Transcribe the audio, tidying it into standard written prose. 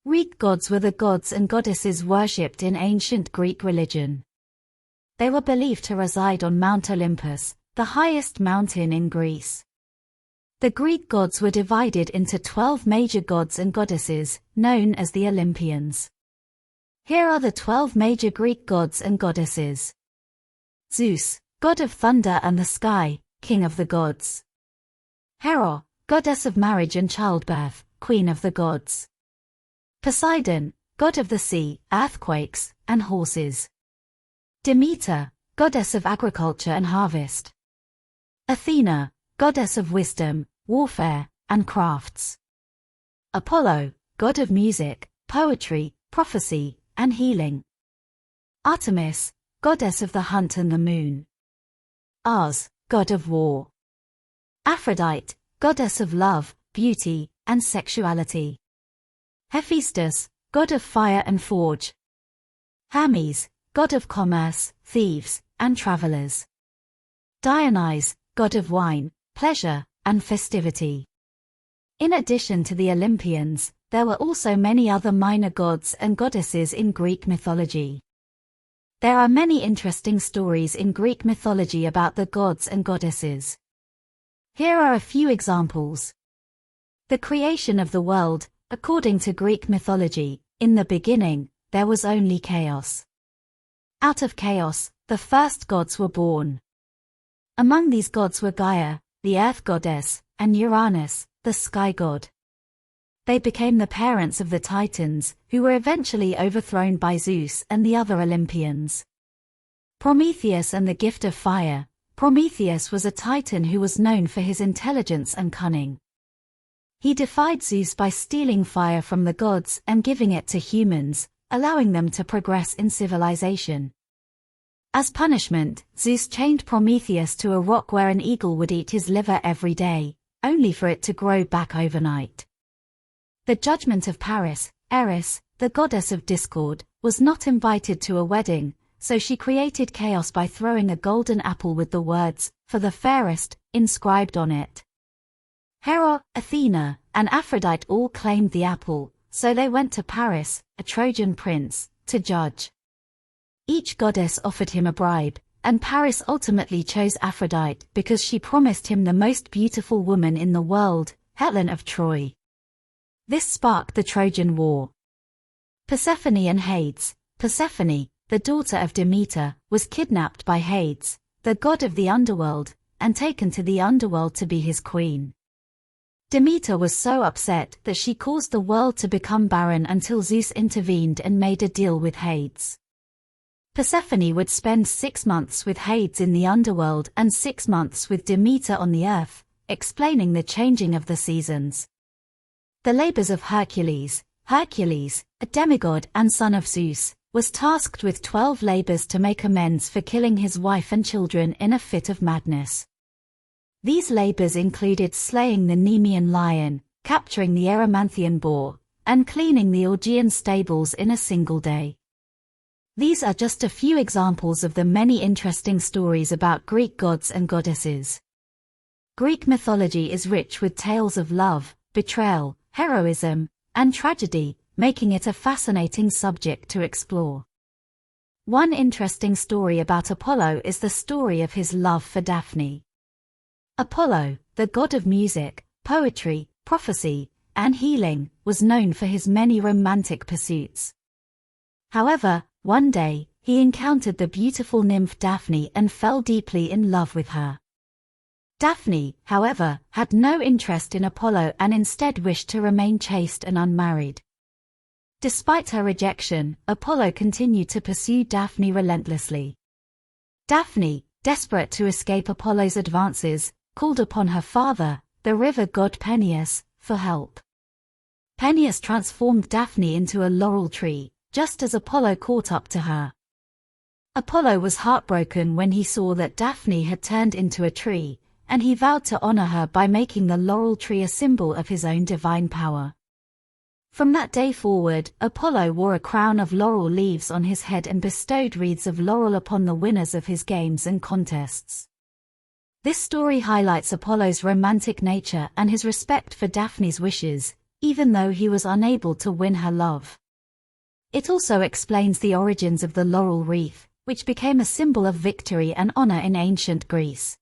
Greek gods were the gods and goddesses worshipped in ancient Greek religion. They were believed to reside on Mount Olympus, the highest mountain in Greece. The Greek gods were divided into 12 major gods and goddesses, known as the Olympians. Here are the 12 major Greek gods and goddesses. Zeus, god of thunder and the sky, king of the gods. Hera, goddess of marriage and childbirth, queen of the gods. Poseidon, god of the sea, earthquakes, and horses. Demeter, goddess of agriculture and harvest. Athena, goddess of wisdom, warfare, and crafts. Apollo, god of music, poetry, prophecy, and healing. Artemis, goddess of the hunt and the moon. Mars, god of war. Aphrodite, goddess of love, beauty, and sexuality. Hephaestus, god of fire and forge. Hermes, god of commerce, thieves, and travelers. Dionysus, god of wine, pleasure, and festivity. In addition to the Olympians, there were also many other minor gods and goddesses in Greek mythology. There are many interesting stories in Greek mythology about the gods and goddesses. Here are a few examples. The creation of the world. According to Greek mythology, in the beginning, there was only chaos. Out of chaos, the first gods were born. Among these gods were Gaia, the earth goddess, and Uranus, the sky god. They became the parents of the Titans, who were eventually overthrown by Zeus and the other Olympians. Prometheus and the gift of fire. Prometheus was a Titan who was known for his intelligence and cunning. He defied Zeus by stealing fire from the gods and giving it to humans, allowing them to progress in civilization. As punishment, Zeus chained Prometheus to a rock where an eagle would eat his liver every day, only for it to grow back overnight. The judgment of Paris, Eris, the goddess of discord, was not invited to a wedding, so she created chaos by throwing a golden apple with the words, "For the fairest," inscribed on it. Hera, Athena, and Aphrodite all claimed the apple, so they went to Paris, a Trojan prince, to judge. Each goddess offered him a bribe, and Paris ultimately chose Aphrodite because she promised him the most beautiful woman in the world, Helen of Troy. This sparked the Trojan War. Persephone and Hades. Persephone, the daughter of Demeter, was kidnapped by Hades, the god of the underworld, and taken to the underworld to be his queen. Demeter was so upset that she caused the world to become barren until Zeus intervened and made a deal with Hades. Persephone would spend 6 months with Hades in the underworld and 6 months with Demeter on the earth, explaining the changing of the seasons. The Labours of Hercules. Hercules, a demigod and son of Zeus, was tasked with 12 labors to make amends for killing his wife and children in a fit of madness. These labors included slaying the Nemean lion, capturing the Erymanthian boar, and cleaning the Augean stables in a single day. These are just a few examples of the many interesting stories about Greek gods and goddesses. Greek mythology is rich with tales of love, betrayal, heroism, and tragedy, making it a fascinating subject to explore. One interesting story about Apollo is the story of his love for Daphne. Apollo, the god of music, poetry, prophecy, and healing, was known for his many romantic pursuits. However, one day, he encountered the beautiful nymph Daphne and fell deeply in love with her. Daphne, however, had no interest in Apollo and instead wished to remain chaste and unmarried. Despite her rejection, Apollo continued to pursue Daphne relentlessly. Daphne, desperate to escape Apollo's advances, called upon her father, the river god Peneus, for help. Peneus transformed Daphne into a laurel tree, just as Apollo caught up to her. Apollo was heartbroken when he saw that Daphne had turned into a tree, and he vowed to honor her by making the laurel tree a symbol of his own divine power. From that day forward, Apollo wore a crown of laurel leaves on his head and bestowed wreaths of laurel upon the winners of his games and contests. This story highlights Apollo's romantic nature and his respect for Daphne's wishes, even though he was unable to win her love. It also explains the origins of the laurel wreath, which became a symbol of victory and honor in ancient Greece.